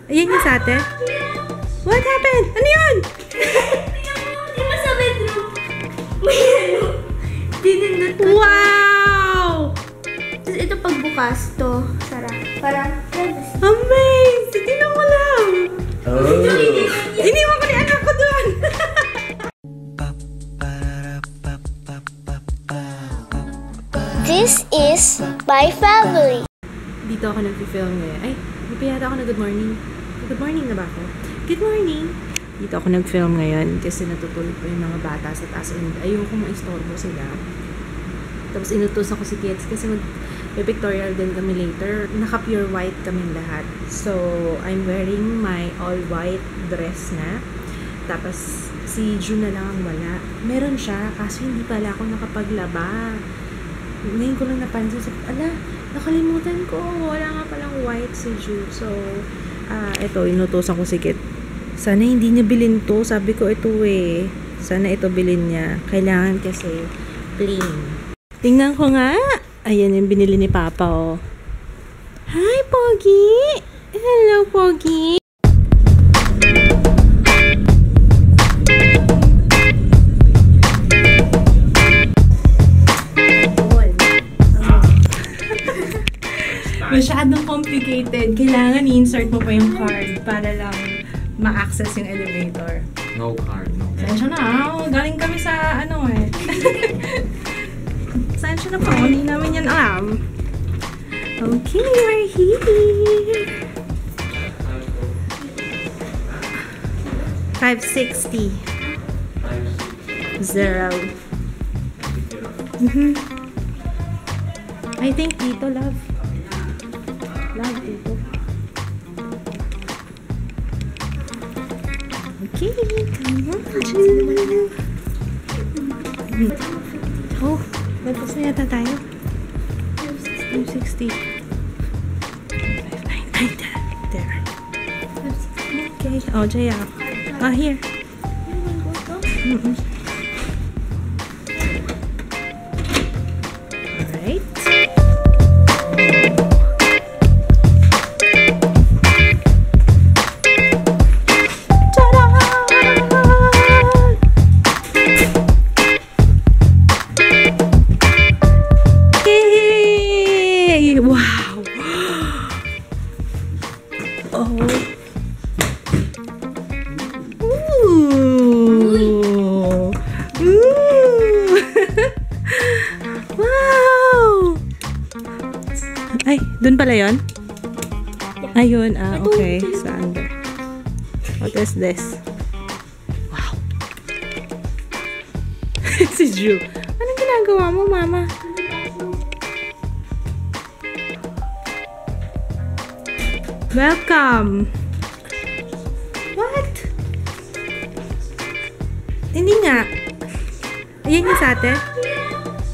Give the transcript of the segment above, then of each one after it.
Ayan yung sa ate. What happened? Ano yun? Di ba sa bedroom? May ano? Dinindot ko. Wow! Tapos ito pagbukas to. Sarap. Parang, amazing! Tingnan mo lang! Oh. Iniwan ko ni anak ko doon! This is my family. Dito ako nag-film ngayon. Ay, hindi pa yata ako na good morning. Good morning na ba ako? Good morning! Dito ako nag-film ngayon kasi natutulog pa yung mga bata sa taas. And ayoko ma-istorbo sila. Tapos inutos ako si Kids kasi may pictorial din kami later. Naka-pure white kami lahat. So, I'm wearing my all-white dress na. Tapos, si June na lang ang wala. Meron siya, kaso hindi pala ako nakapaglaba. Ngayon ko lang napansin. Ala, nakalimutan ko. Wala nga palang white si June. So, eto, inutosan ko si Kit. Sana hindi niya bilhin to. Sabi ko ito eh. Sana ito bilhin niya. Kailangan kasi plain. Tingnan ko nga. Ayan yung binili ni Papa, oh. Hi, Pogi! Hello, Pogi! Masyadong complicated. Kailangan i-insert mo pa yung card para lang ma-access yung elevator. No card, no card. Sensya na, galing kami sa ano eh. Sensya na po, hindi namin yan alam. Okay, we're here. 560. 0. I think dito, love. Love dito. Okay, come on. Oh, magpas na yata tayo. 560. 599. There. Okay. Oh, Jaya. Here. Alright. Wow! Oh! Ooh! Ooh! Wow! Ay, dun pala yun? Ayun, okay. Sa under. What is this? Wow! Si Drew. Anong ginagawa mo, Mama? Welcome! What? Hindi nga. Ayan yung sa ate.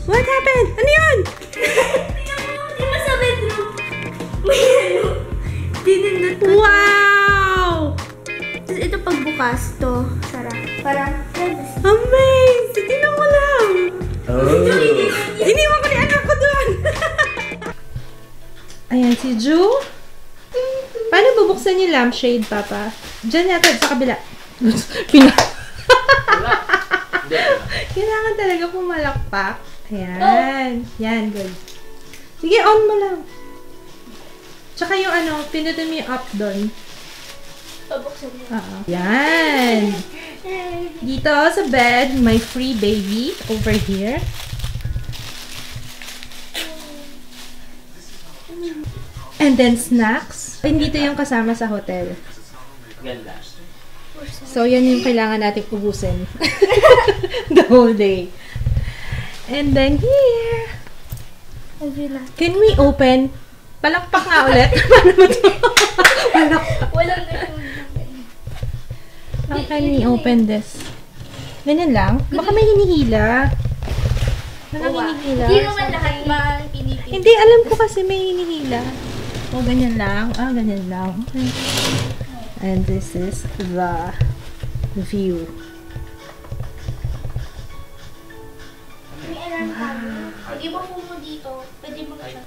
What happened? Ano yun? Di ba sa bedroom? May ano? Dinindot ko. Wow! Tapos ito pagbukas to. Sarap. Parang, Amazing! Tingnan mo lang! Oh. Iniwan ko ni anak ko doon! Ayan si Ju. Paano bubuksan yung lampshade, Papa? Diyan yata, sa kabila. Kailangan talaga pumalakpak. Ayan. Yan, good. Sige, on mo lang. Tsaka yung ano, pinutin mo yung up doon. pabuksan mo. Yan. Dito sa bed, my free baby over here. And then snacks. Hindi dito yung kasama sa hotel. Ganda. So, yan yung kailangan natin ubusin. The whole day. And then here. Can we open? Palakpak nga ulit. Paano ba ito? Palakpak. Walang ganun. How can we open this? Ganyan lang? Baka may hinihila. Walang hinihila. Hindi naman lahat pinipili. Hindi, alam ko kasi may hinihila. O, ganyan lang. Ganyan lang. Okay. And this is the view. May alarm camera. Pag iba mo dito, pwede mo siya.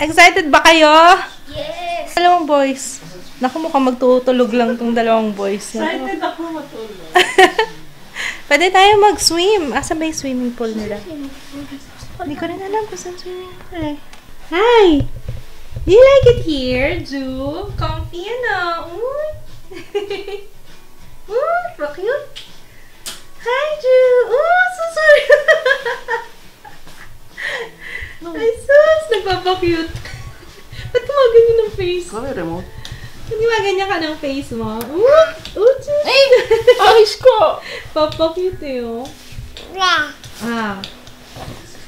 Excited ba kayo? Yes! Dalawang boys. Naku, mukhang magtutulog lang tong dalawang boys. Excited ako matulog. Pwede tayo mag-swim. Asan ba yung swimming pool nila? Hindi ko rin alam kung saan swimming pool eh. Hi! Do you like it here, Ju? Comfy ano? Uy! Uy, so cute! Hi, Ju! Oh, so sorry! Ay, sus! Nagpapa-cute. Ba't gumaganyan ng face? Kami remote. Ba't gumaganyan ka ng face mo? Ooh! Ooh, Ju! Ay! Ayos ko! Papa-cute eh, oh. Ah.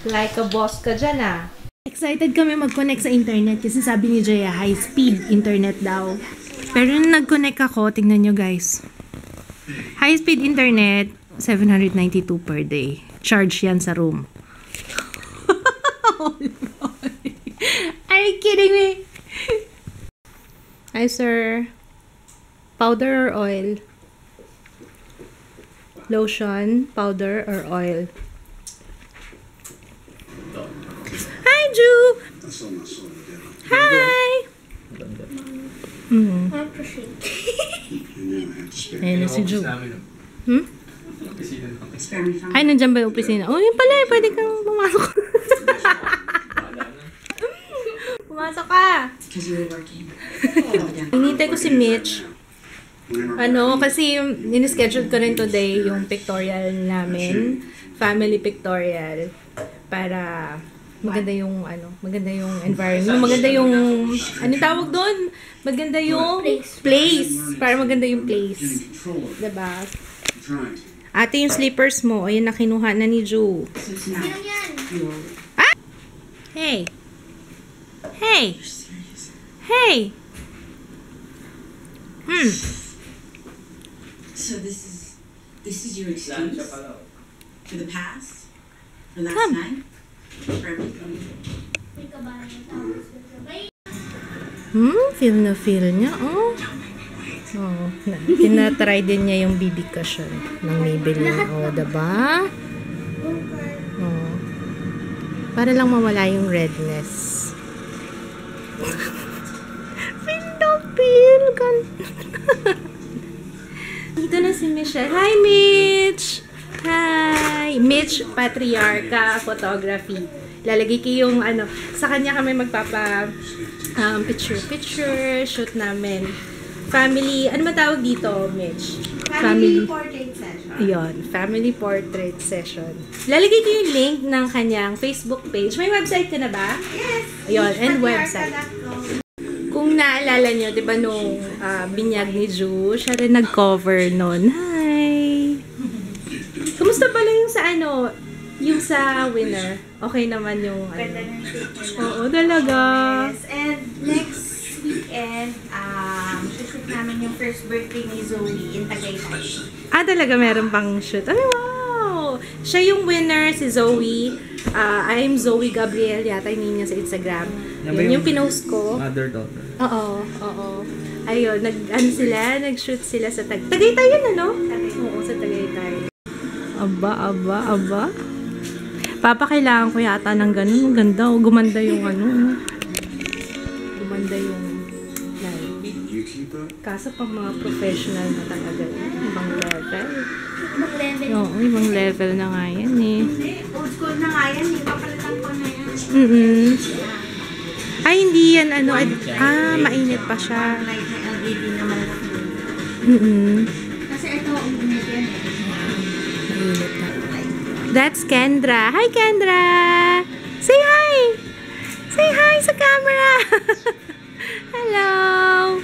Like a boss ka dyan, ah. Excited kami mag-connect sa internet kasi sabi ni Jaya, high-speed internet daw. Pero nung nag-connect ako, tingnan nyo guys. High-speed internet, 792 per day. Charge yan sa room. Are you kidding me? Hi, sir. Powder or oil? Lotion, powder, or oil? Hi, Ju! Hi! Ayan na si Ju. Hmm? Ay, nandiyan ba yung opisina? Oh, yun pala eh. Pwede kang pumasok. Pumasok ka! Hinintay ko si Mitch. Kasi in-schedule ko rin today yung pictorial namin. Family pictorial. Para maganda yung environment. Maganda yung, tawag doon? Maganda yung place. Para maganda yung place. Diba? Ate, yung slippers mo, ayun na kinuha na ni Ju. Ah! Hey! Hey! Hey! So this is your excuse for the past, for last Come. night, for everything. Feel na feel niya, oh. Oh, tinatry din niya yung BB cushion ng Maybelline. Oh, diba? Oh. Para lang mawala yung redness. Feel na feel. Dito na si Michelle. Hi, Mitch! Hi! Mitch Patriarca Photography. Lalagay ko yung sa kanya kami magpapa picture shoot namin. Family, ano matawag dito, Mitch? Family portrait session. Ayun, family portrait session. Lalagay ko yung link ng kanyang Facebook page. May website ka na ba? Yes! Ayun, and website. Kung naalala nyo, di ba nung binyag ni Ju, siya rin nag-cover nun. Hi! Kumusta pala yung sa yung sa winner? Okay naman yung Ganda ng take nila. Oo, talaga. Yes, and next weekend, shoot namin yung first birthday ni Zoe in Tagaytay. Talaga meron pang shoot. Ay, wow! Siya yung winner, si Zoe. I'm Zoe Gabriel, yata yung name niya sa Instagram. Yun yung pinost ko. Mother-daughter. Oo. Ayun, nag-shoot sila sa Tagaytay yun, ano? Oo, sa Tagaytay. Aba. Papakailangan ko yata ng ganun. Ganda, gumanda yung Gumanda yung live. Kaso pang mga professional na talaga. Ibang level. Ibang level. Oo, ibang level na nga yan eh. Old school na nga yan. Papalitan ko na yan. Ay, hindi yan mainit pa siya. Light na LED na malaki. Kasi ito, uminit yan eh. Mainit na. That's Kendra. Hi, Kendra! Say hi! Say hi sa camera! Hello!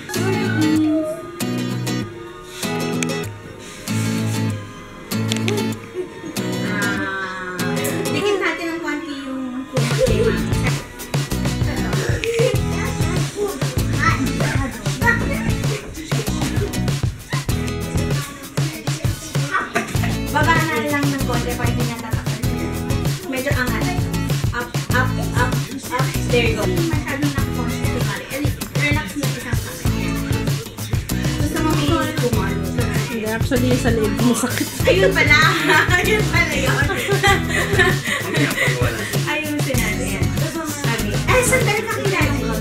Tingin natin ng konti yung baba na lang ng konti para hindi natin medyo angat. Up. There you go. Masyadong na-constitutional. Relax mo isang kamay. Gusto mo may kumalo. Actually, sa leg mo sakit. Ayun pala. Ayun pala yun. Ayun sinabi yan. Ay, sandali kakilala ko.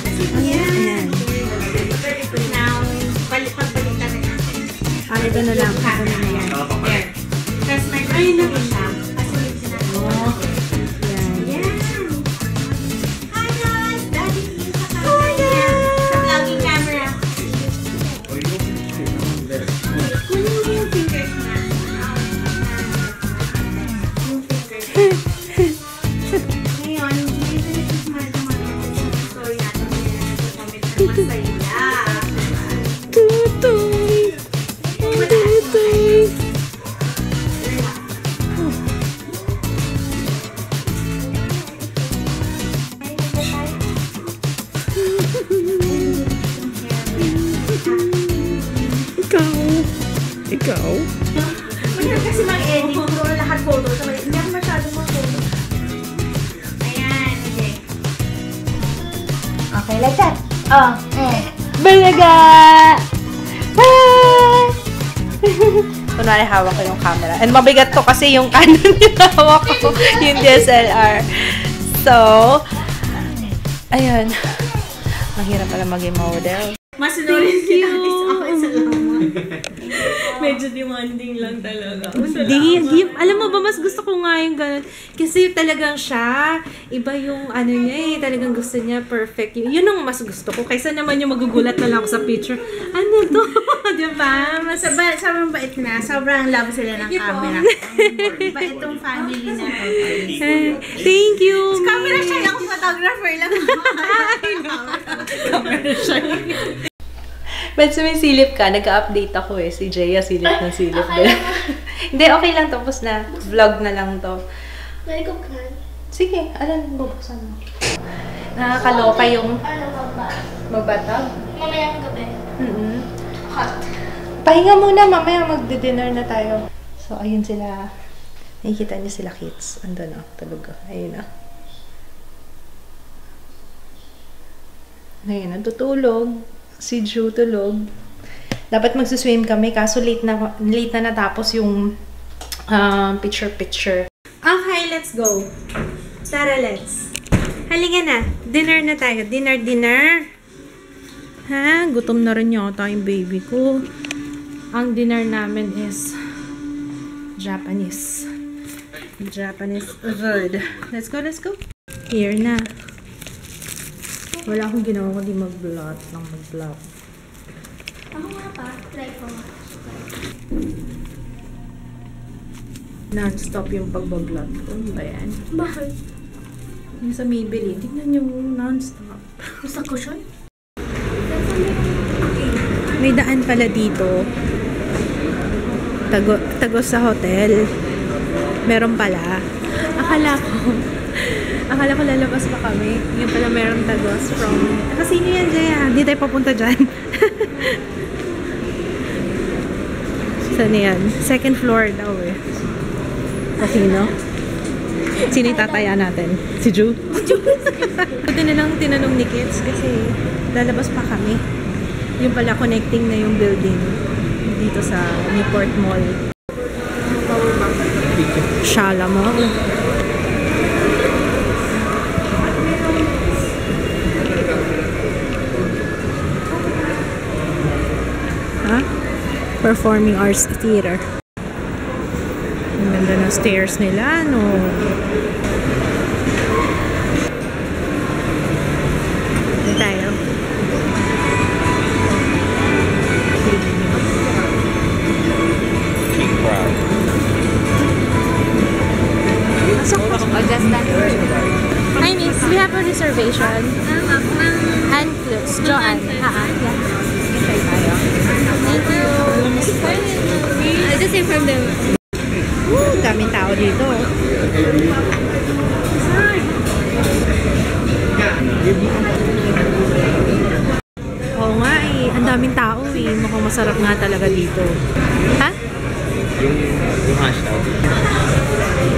Kasi yan. Ito na lang. Ito na lang. There. Tapos may ay na siya. Kasi may Oh. Yan. yeah. Hi guys! Daddy is sa camera. Sa vlogging camera. Kunin mo yung fingers na. Yung fingers. Ngayon, hindi na ito smile sa story natin. Comment na masaya. Tutoy! Tutoy! Ikaw? Mahirap kasi mag-edit. Puro lahat photo. Hindi ako masyadong mag-photo. Ayan, okay. Okay, like that. Oh, Balaga! Kunwari hawak ko yung camera. And mabigat to kasi yung Canon yung hawak ko. Yung DSLR. So, ayun. Mahirap pala maging model. Masunurin kita sa akin sa lama. Medyo demanding lang talaga. Di, alam mo ba, mas gusto ko nga yung ganun. Kasi talagang siya, iba yung ano niya eh, talagang gusto niya perfect. Yun ang mas gusto ko. Kaysa naman yung magugulat na lang ako sa picture. Ano to? Diba? Sobrang bait na. Sobrang love sila ng camera. Bait itong family na. Thank you! Camera shy ako, photographer lang. Camera shy. But may silip ka, nag-update ako eh. Si Jaya, silip ng silip. Hindi, okay lang. Tapos na. Vlog na lang to. May kukan. Sige, alam, bubuksan mo. Nakakaloka yung Ano ba ba? magbatag. Mamayang gabi. Hot. Pahinga muna, mamaya magdi-dinner na tayo. So, ayun sila. Nakikita niyo sila kids. Andun o, tulog o. Ayun o. Ayun, natutulog. Si Ju tulog. Dapat magsuswim kami, kaso late na natapos yung picture-picture. Okay, let's go. Tara, let's. Halika na. Dinner na tayo. Dinner. Ha? Gutom na rin yata yung baby ko. Ang dinner namin is Japanese food. Let's go. Here na. Wala akong ginawa kundi mag-blot. Ako nga pa. Try ko nga. Non-stop yung pagbablot ko. Ano ba yan? Bakit? Yung sa Maybelline. Tignan nyo, non-stop. Gusto ko siya? May daan pala dito. Tagos sa hotel. Meron pala. Akala ko lalabas pa kami. Yung pala meron tagos from... Kasi sino yan, Jaya? Hindi tayo papunta dyan. Saan yan? Second floor daw eh. Sino? Sino yung tataya natin? Si Ju? Buti na lang tinanong ni Kids kasi lalabas pa kami. Yung pala connecting na yung building dito sa Newport Mall. Shala Mall. Performing Arts Theater. Ang ganda ng stairs nila, no? Dito tayo. Hi, miss. We have a reservation. Anne Close. Joanne. Try tayo. Thank you. The same from them. Daming tao dito. Oo nga eh. Ang daming tao eh. Mukhang masarap nga talaga dito. Ha? Yung hashtag.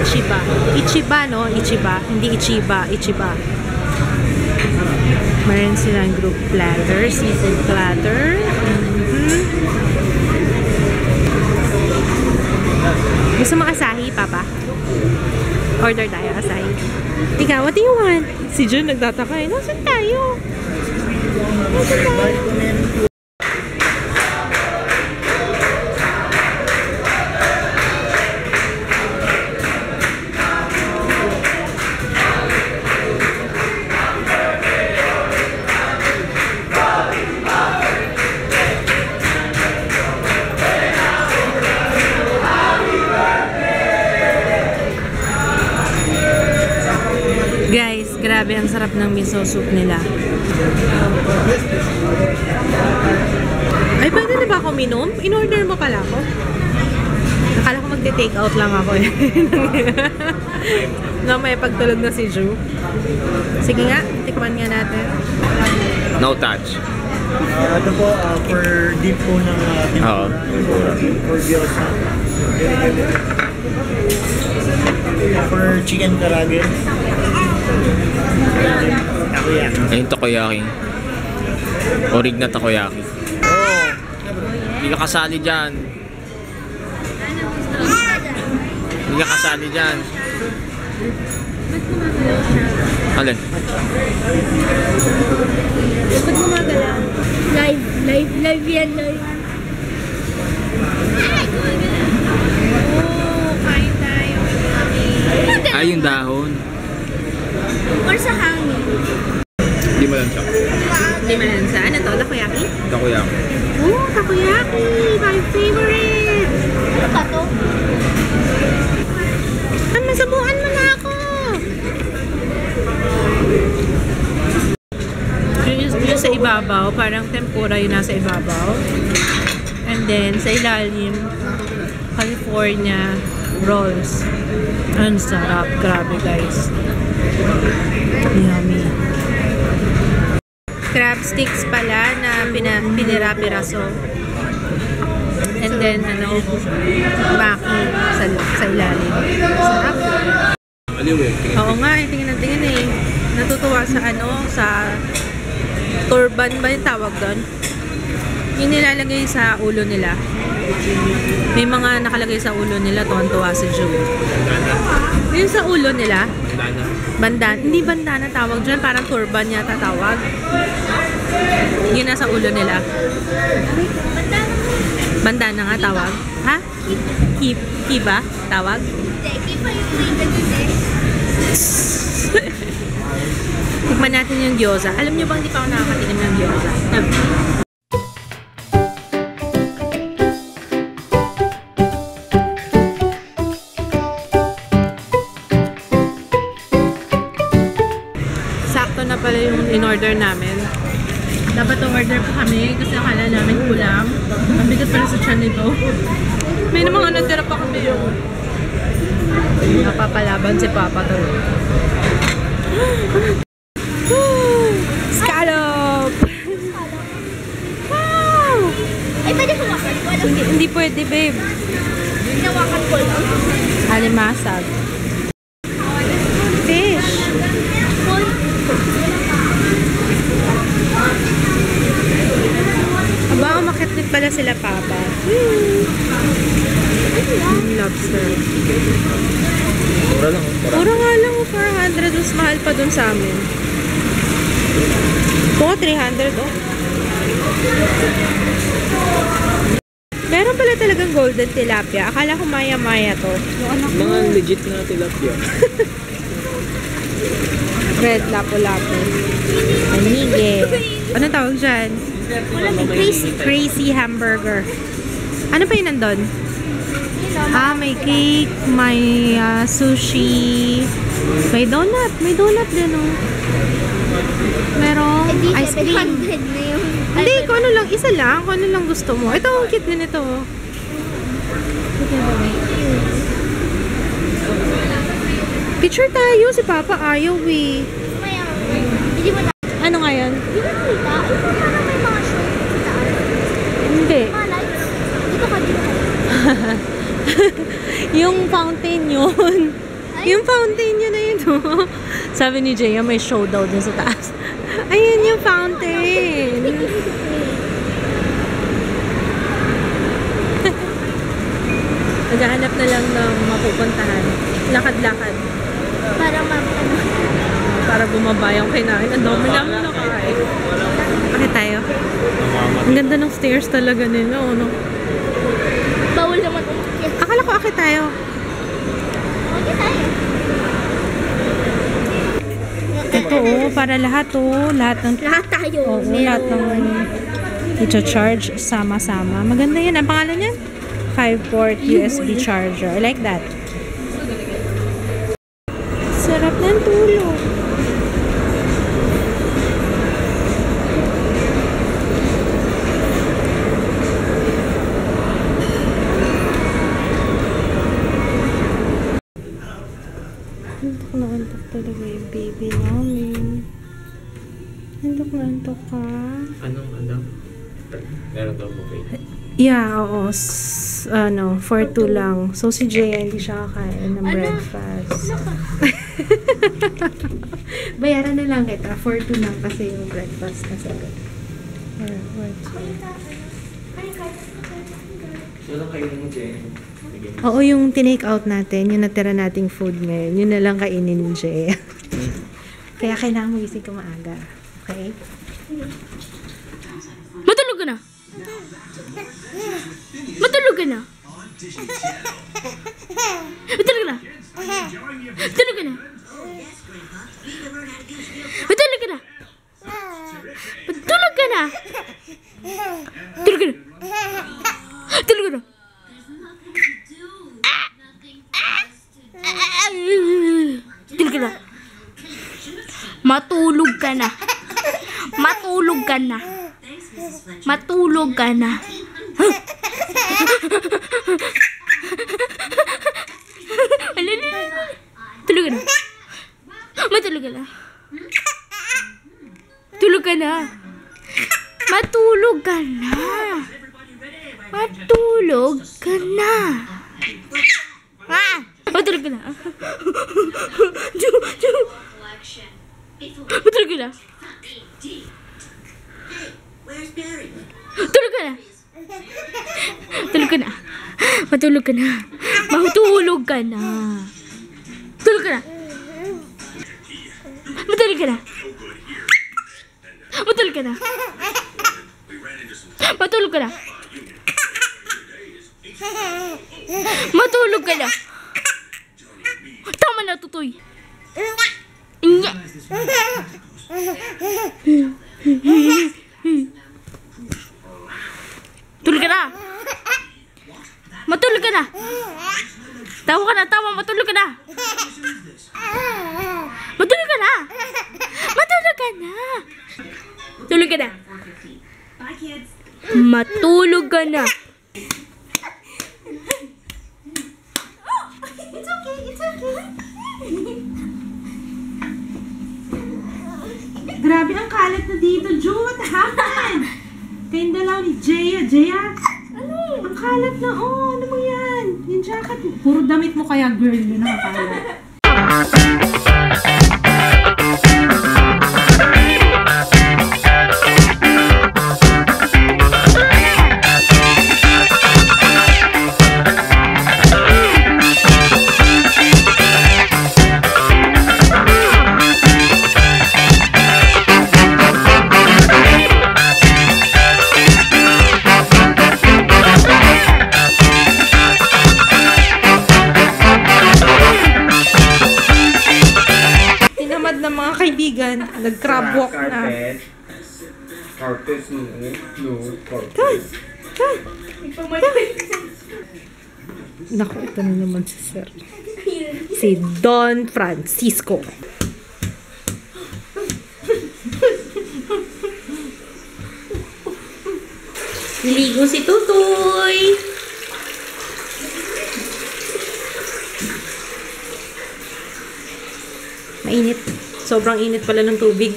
Ichiba. Ichiba, no? Ichiba. Hindi Ichiba. Ichiba. Meron silang group platter. Seafood platter. Gusto mo asahi, Papa? Order tayo, asahi. Ikaw, what do you want? Si Jun nagtataka eh. Nasaan tayo? ng miso soup nila. Ay, pwede na ba ako minom? In-order mo pala ako? Akala ko magte-take out lang ako eh. No, may pagtulog na si Ju. Sige nga, tikman nga natin. No touch. Ito po, for deep po ng Oo. for gyoza. For chicken karage. Takoyaki. Ayun, takoyaki. Orig na takoyaki. Oh, hindi ka kasali dyan. Hindi ka kasali dyan. Alin? Ba't gumagalaw? Live yan, live. Oh, kain tayo. Ay, yung dahon. Or sa hangin. Hindi mo lang siya. Di malansa. Ano to? Takoyaki? Takoyaki. Oh, takoyaki! My favorite! Ano ba to? Masabuan mo na ako! Yung sa ibabaw, parang tempura yung nasa ibabaw. And then, sa ilalim, California rolls. Ang sarap. Grabe, guys. Yummy. Crab sticks pala na pinira-piraso. And then, maki sa ilalim. Sarap. Aliw eh. Oo nga, tingin eh. Natutuwa sa sa turban ba yung tawag doon? Yung nilalagay sa ulo nila. May mga nakalagay sa ulo nila, tuwan-tuwa si Ju. Yung sa ulo nila, bandana. Hindi bandana tawag dyan, parang turban yata tawag. Yun nasa ulo nila. Bandana nga tawag. Ha? Kiba tawag? Kiba yung Tikman natin yung gyoza. Alam niyo bang hindi pa ako nakakatikim ng gyoza? Sakto na pala yung in-order namin. Dapat order pa kami kasi akala namin kulang. Ang bigat pala sa tiyan nito. May namang natira pa kami yung napapalaban si Papa to. Scallop! Wow! Ay, pwede kumakas ko. Alam mo, Hindi pwede, babe. hinawakan ko lang. Alimasag. Fish! Aba, umakit din pala sila, Papa. Lobster. Mura lang. Puro nga lang, 400. Mas mahal pa dun sa amin. Oo, 300, oh. Meron pala talagang golden tilapia. Akala ko maya-maya to. Mga legit na tilapia. Red lapu-lapu. Anige. Ano tawag dyan? Crazy hamburger. Ano pa yun nandun? May cake, may sushi, may donut. May donut din, oh. Merong ice cream. 700 na yung... Hindi, kung ano lang, isa lang. Kung ano lang gusto mo. Ito, ang cute din ito, oh. Picture tayo. Si Papa ayaw, eh. Maya, hindi mo na... Ano nga yan? Hindi mo nakita? Ito parang may mga show sa taas. Hindi. Mga lights. Dito ka. Yung fountain yun. Yung fountain yun na yun, oh. Sabi ni Jaya, may show daw dun sa taas. Ayun yung fountain. Naghahanap na lang ng mapupuntahan. Lakad-lakad. Para bumaba yung kinain. Ang dami namin nakain. Bakit tayo? Ang ganda ng stairs talaga nila, no? Bawal naman umakyat. Akala ko akit tayo. Okay tayo. Ito, oh, para lahat, oh. Lahat tayo. Oo, lahat ng i-charge sama-sama. Maganda yan. Ang pangalan niya? 5-port USB charger. I like that. Sarap ng tulog. Meron daw buffet. Yeah, oo. Ano, for 2 lang. So, si Jay, hindi siya kakain ng breakfast. Bayaran na lang kita. For 2 lang kasi yung breakfast na sagot. So, lang kayo mo, Jay? Oo, yung tinake out natin, yung natira nating food ngayon, yun na lang kainin ni Jay. Kaya kailangan mo gising ka maaga. Okay? Matulog ka na. Matulog ka na. Matulog ka na. Matulog ka na. Matulog ka na. Matulog ka na. Tulog ka na. Tulog ka na. Tulog ka na. Matulog ka na. Matulog ka na. Matulog ka na. Tulog ka na. Matulog ka na. Tulog ka na. Matulog ka na. Matulog ka na. Matulog ka na. Matulog ka na. Where's Barry? Tulog ka na. Tulog ka na. Matulog ka na. Matulog ka na. Tulog ka na. Matulog ka na. Matulog ka na. Matulog ka na. Matulog ka na. Tama na, tutoy. Inya. Tulog ka na. Matulog ka na. Tawa ka na, tawa. Matulog ka na. Matulog ka na. Matulog ka na. Tulog ka na. Bye, kids. Matulog ka na. It's okay, it's okay. Grabe ang kalat na dito, Ju. What happened? Kayong dalaw ni Jaya. Jaya? Ano? Ang kalat na, oh. Ano mo yan? Yung jacket. Puro damit mo kaya, girl. Yun ang kalat. Ng mga kaibigan, nag-crab walk na. Carpet, no, Kai! Naku, ito na naman si Sir. Si Don Francisco. Ligo si Tutoy. Mainit. Sobrang init pala ng tubig.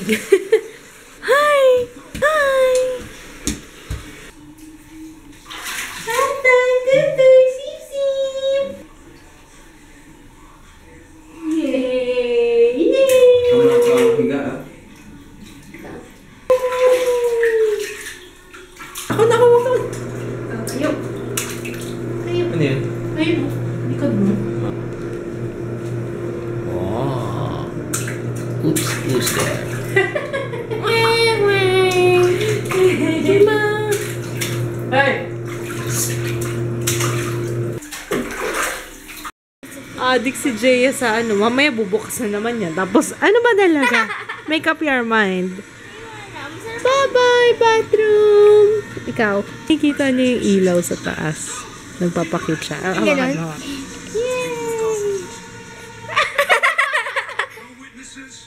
Hi! Hi! Tatay, Tutoy, Sip-Sip. Yay! Yay! Kamu nakahiga ah. Ako nakawag. Ayaw. Ano yan? Ayun. Likod mo. Wow. Oops, who's there? Adik si Jaya sa ano, mamaya bubukas na naman yan. Tapos, ano ba talaga? Make up your mind. Bye-bye, bathroom! Ikaw, nakikita niyo yung ilaw sa taas. Nagpapakit siya. Ganon?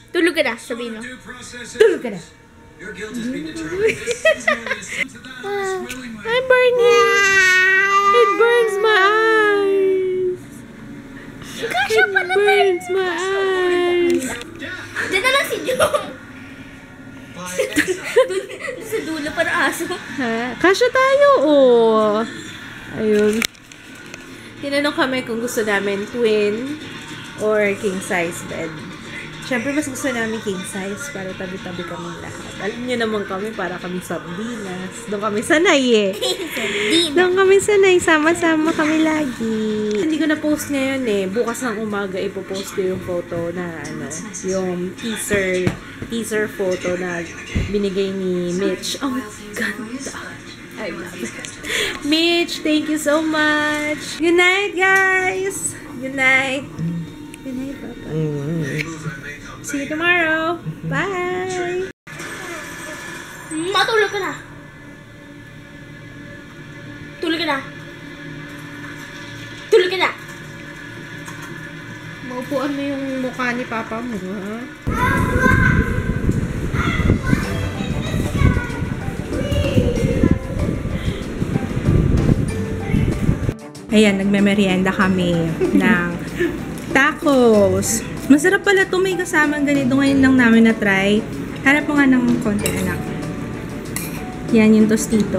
Tulog ka na, sabihin mo. Tulog ka na. I'm burning! It burns my eyes! Kasha pala It burns my eyes! Diyan na lang si Jong. Doon sa dulo para aso. Ha? Kasya tayo, oh. Ayun. Tinanong kami kung gusto namin twin or king size bed. Siyempre, mas gusto namin king size para tabi-tabi kami lahat. Alam niyo naman kami, para kami sardinas. Doon kami sanay eh. Doon kami sanay. Sama-sama kami lagi. Hindi ko na-post ngayon eh. Bukas ng umaga, ipopost ko yung photo na yung teaser photo na binigay ni Mitch. Oh, ganda. I love it. Mitch, thank you so much. Good night, guys. Good night. Good night, Papa. See you tomorrow. Bye. Matulog ka na. Tulog ka na. Tulog ka na. Maupuan mo yung mukha ni Papa mo, ha? Ayan, nagme-merienda kami ng tacos. Masarap pala ito. May kasamang ganito. Ngayon lang namin na-try. Harap mo nga ng konti, anak. Yan yung tostito.